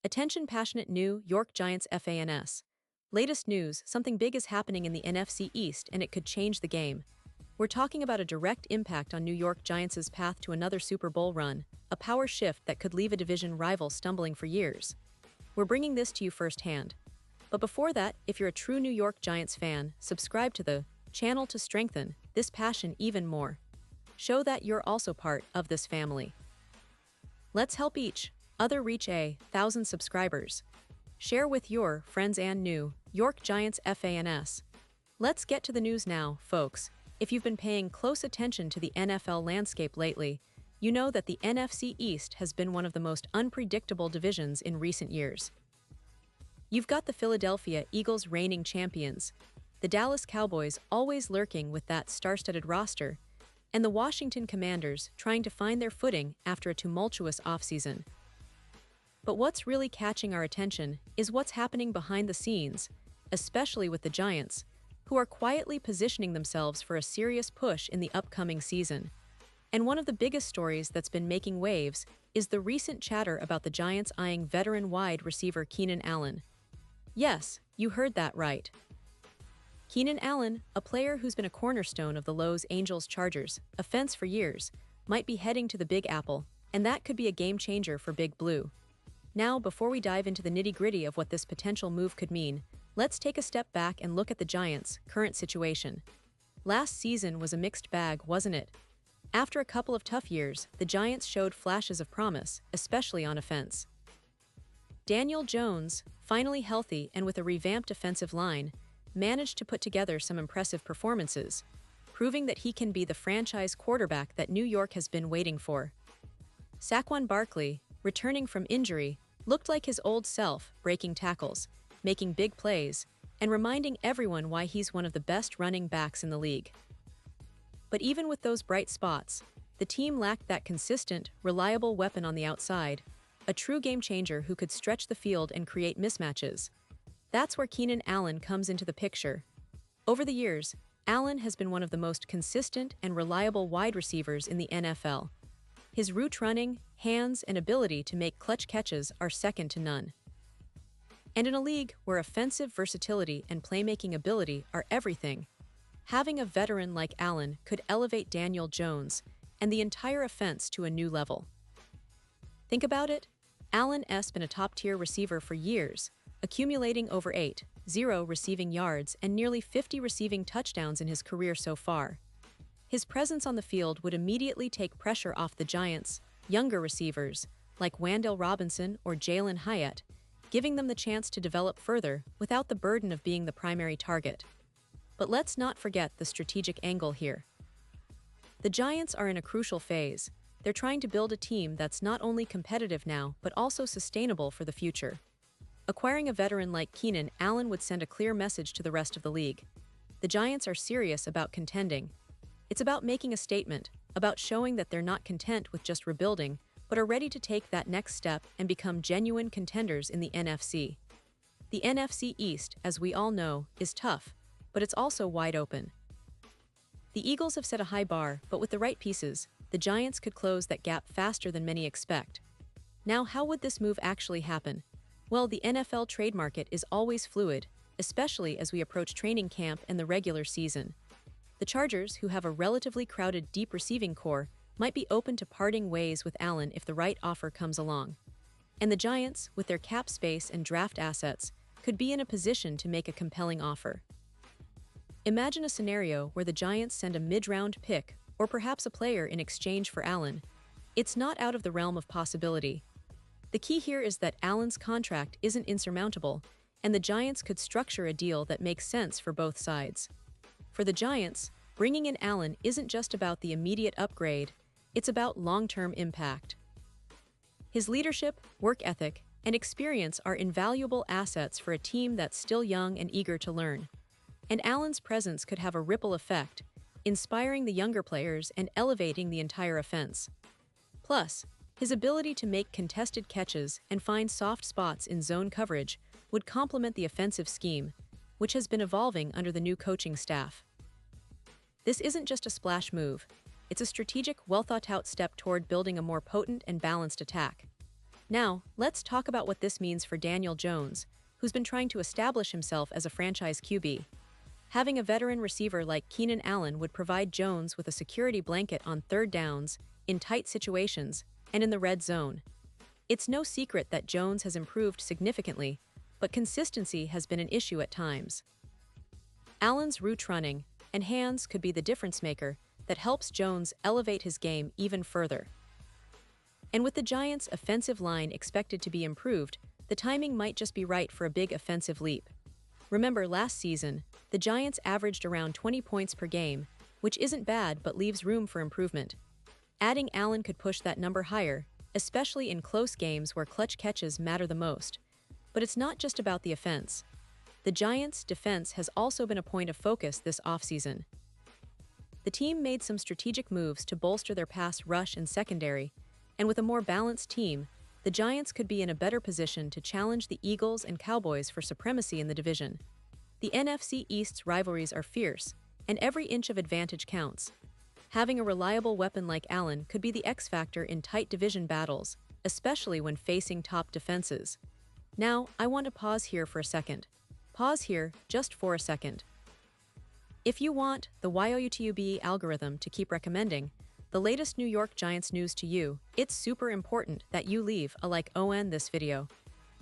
Attention passionate New York Giants fans. Latest news, something big is happening in the NFC East and it could change the game. We're talking about a direct impact on New York Giants' path to another Super Bowl run, a power shift that could leave a division rival stumbling for years. We're bringing this to you firsthand. But before that, if you're a true New York Giants fan, subscribe to the channel to strengthen this passion even more. Show that you're also part of this family. Let's help each other reach 1,000 subscribers. Share with your friends and New York Giants fans. Let's get to the news now, folks. If you've been paying close attention to the NFL landscape lately, you know that the NFC East has been one of the most unpredictable divisions in recent years. You've got the Philadelphia Eagles reigning champions, the Dallas Cowboys always lurking with that star-studded roster, and the Washington Commanders trying to find their footing after a tumultuous offseason. But what's really catching our attention is what's happening behind the scenes, especially with the Giants, who are quietly positioning themselves for a serious push in the upcoming season. And one of the biggest stories that's been making waves is the recent chatter about the Giants eyeing veteran wide receiver Keenan Allen. Yes, you heard that right. Keenan Allen, a player who's been a cornerstone of the Los Angeles Chargers offense for years, might be heading to the Big Apple, and that could be a game changer for Big Blue. Now, before we dive into the nitty-gritty of what this potential move could mean, let's take a step back and look at the Giants' current situation. Last season was a mixed bag, wasn't it? After a couple of tough years, the Giants showed flashes of promise, especially on offense. Daniel Jones, finally healthy and with a revamped offensive line, managed to put together some impressive performances, proving that he can be the franchise quarterback that New York has been waiting for. Saquon Barkley, returning from injury, looked like his old self, breaking tackles, making big plays, and reminding everyone why he's one of the best running backs in the league. But even with those bright spots, the team lacked that consistent, reliable weapon on the outside, a true game changer who could stretch the field and create mismatches. That's where Keenan Allen comes into the picture. Over the years, Allen has been one of the most consistent and reliable wide receivers in the NFL. His route running, hands, and ability to make clutch catches are second to none. And in a league where offensive versatility and playmaking ability are everything, having a veteran like Allen could elevate Daniel Jones and the entire offense to a new level. Think about it. Allen's been a top-tier receiver for years, accumulating over 8,000 receiving yards and nearly 50 receiving touchdowns in his career so far. His presence on the field would immediately take pressure off the Giants' younger receivers, like Wan'Dale Robinson or Jalen Hyatt, giving them the chance to develop further without the burden of being the primary target. But let's not forget the strategic angle here. The Giants are in a crucial phase. They're trying to build a team that's not only competitive now, but also sustainable for the future. Acquiring a veteran like Keenan Allen would send a clear message to the rest of the league. The Giants are serious about contending. It's about making a statement, about showing that they're not content with just rebuilding, but are ready to take that next step and become genuine contenders in the NFC. The NFC East, as we all know, is tough, but it's also wide open. The Eagles have set a high bar, but with the right pieces, the Giants could close that gap faster than many expect. Now, how would this move actually happen? Well, the NFL trade market is always fluid, especially as we approach training camp and the regular season. The Chargers, who have a relatively crowded deep receiving core, might be open to parting ways with Allen if the right offer comes along. And the Giants, with their cap space and draft assets, could be in a position to make a compelling offer. Imagine a scenario where the Giants send a mid-round pick, or perhaps a player in exchange for Allen. It's not out of the realm of possibility. The key here is that Allen's contract isn't insurmountable, and the Giants could structure a deal that makes sense for both sides. For the Giants, bringing in Allen isn't just about the immediate upgrade, it's about long-term impact. His leadership, work ethic, and experience are invaluable assets for a team that's still young and eager to learn. And Allen's presence could have a ripple effect, inspiring the younger players and elevating the entire offense. Plus, his ability to make contested catches and find soft spots in zone coverage would complement the offensive scheme, which has been evolving under the new coaching staff. This isn't just a splash move, it's a strategic, well-thought-out step toward building a more potent and balanced attack. Now, let's talk about what this means for Daniel Jones, who's been trying to establish himself as a franchise QB. Having a veteran receiver like Keenan Allen would provide Jones with a security blanket on third downs, in tight situations, and in the red zone. It's no secret that Jones has improved significantly, but consistency has been an issue at times. Allen's route running and hands could be the difference maker that helps Jones elevate his game even further. And with the Giants' offensive line expected to be improved, the timing might just be right for a big offensive leap. Remember last season, the Giants averaged around 20 points per game, which isn't bad but leaves room for improvement. Adding Allen could push that number higher, especially in close games where clutch catches matter the most. But it's not just about the offense. The Giants' defense has also been a point of focus this offseason. The team made some strategic moves to bolster their pass rush and secondary, and with a more balanced team, the Giants could be in a better position to challenge the Eagles and Cowboys for supremacy in the division. The NFC East's rivalries are fierce, and every inch of advantage counts. Having a reliable weapon like Allen could be the X factor in tight division battles, especially when facing top defenses. Now, I want to pause here for a second. Pause here, just for a second. If you want the YouTube algorithm to keep recommending the latest New York Giants news to you, it's super important that you leave a like on this video.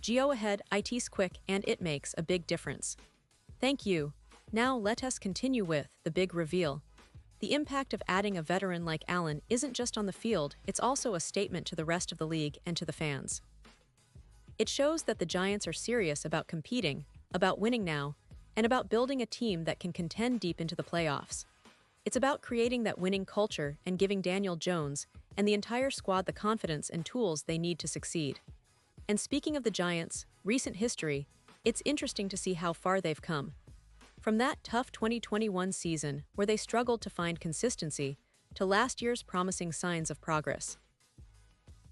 Go ahead, it's quick and it makes a big difference. Thank you. Now let us continue with the big reveal. The impact of adding a veteran like Allen isn't just on the field, it's also a statement to the rest of the league and to the fans. It shows that the Giants are serious about competing, about winning now, and about building a team that can contend deep into the playoffs. It's about creating that winning culture and giving Daniel Jones and the entire squad the confidence and tools they need to succeed. And speaking of the Giants' recent history, it's interesting to see how far they've come. From that tough 2021 season where they struggled to find consistency to last year's promising signs of progress.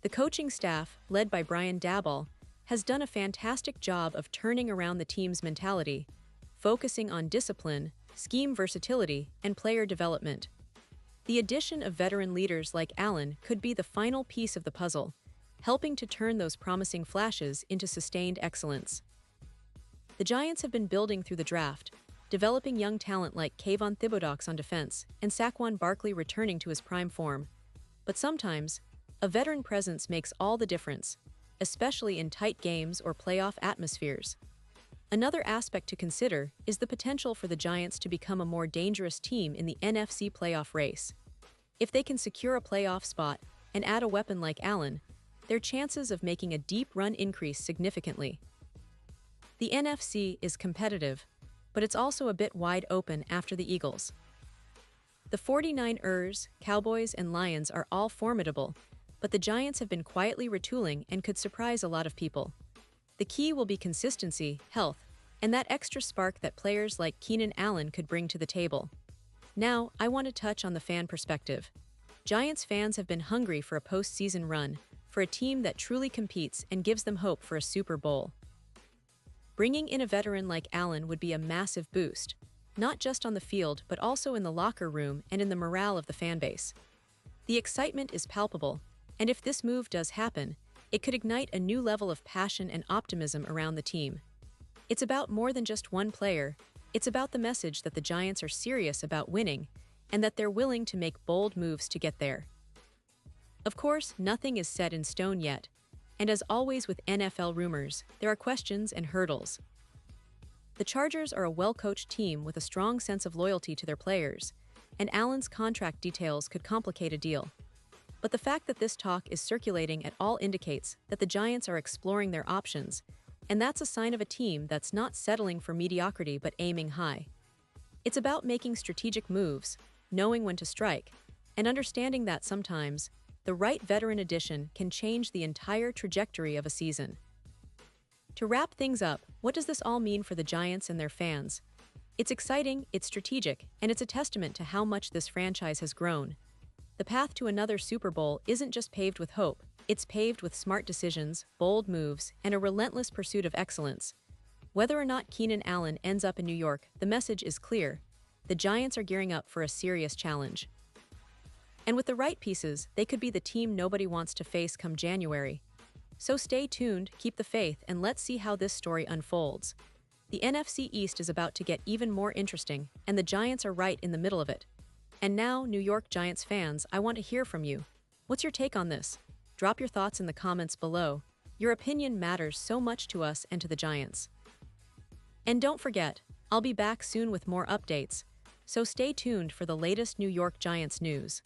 The coaching staff, led by Brian Daboll, has done a fantastic job of turning around the team's mentality, focusing on discipline, scheme versatility, and player development. The addition of veteran leaders like Allen could be the final piece of the puzzle, helping to turn those promising flashes into sustained excellence. The Giants have been building through the draft, developing young talent like Kayvon Thibodeaux on defense and Saquon Barkley returning to his prime form. But sometimes, a veteran presence makes all the difference, especially in tight games or playoff atmospheres. Another aspect to consider is the potential for the Giants to become a more dangerous team in the NFC playoff race. If they can secure a playoff spot and add a weapon like Allen, their chances of making a deep run increase significantly. The NFC is competitive, but it's also a bit wide open after the Eagles. The 49ers, Cowboys, and Lions are all formidable, but the Giants have been quietly retooling and could surprise a lot of people. The key will be consistency, health, and that extra spark that players like Keenan Allen could bring to the table. Now, I want to touch on the fan perspective. Giants fans have been hungry for a postseason run, for a team that truly competes and gives them hope for a Super Bowl. Bringing in a veteran like Allen would be a massive boost, not just on the field but also in the locker room and in the morale of the fan base. The excitement is palpable, and if this move does happen, it could ignite a new level of passion and optimism around the team. It's about more than just one player, it's about the message that the Giants are serious about winning and that they're willing to make bold moves to get there. Of course, nothing is set in stone yet, and as always with NFL rumors, there are questions and hurdles. The Chargers are a well-coached team with a strong sense of loyalty to their players, and Allen's contract details could complicate a deal. But the fact that this talk is circulating at all indicates that the Giants are exploring their options, and that's a sign of a team that's not settling for mediocrity but aiming high. It's about making strategic moves, knowing when to strike, and understanding that sometimes, the right veteran addition can change the entire trajectory of a season. To wrap things up, what does this all mean for the Giants and their fans? It's exciting, it's strategic, and it's a testament to how much this franchise has grown. The path to another Super Bowl isn't just paved with hope, it's paved with smart decisions, bold moves, and a relentless pursuit of excellence. Whether or not Keenan Allen ends up in New York, the message is clear. The Giants are gearing up for a serious challenge. And with the right pieces, they could be the team nobody wants to face come January. So stay tuned, keep the faith, and let's see how this story unfolds. The NFC East is about to get even more interesting, and the Giants are right in the middle of it. And now, New York Giants fans, I want to hear from you. What's your take on this? Drop your thoughts in the comments below. Your opinion matters so much to us and to the Giants. And don't forget, I'll be back soon with more updates, so stay tuned for the latest New York Giants news.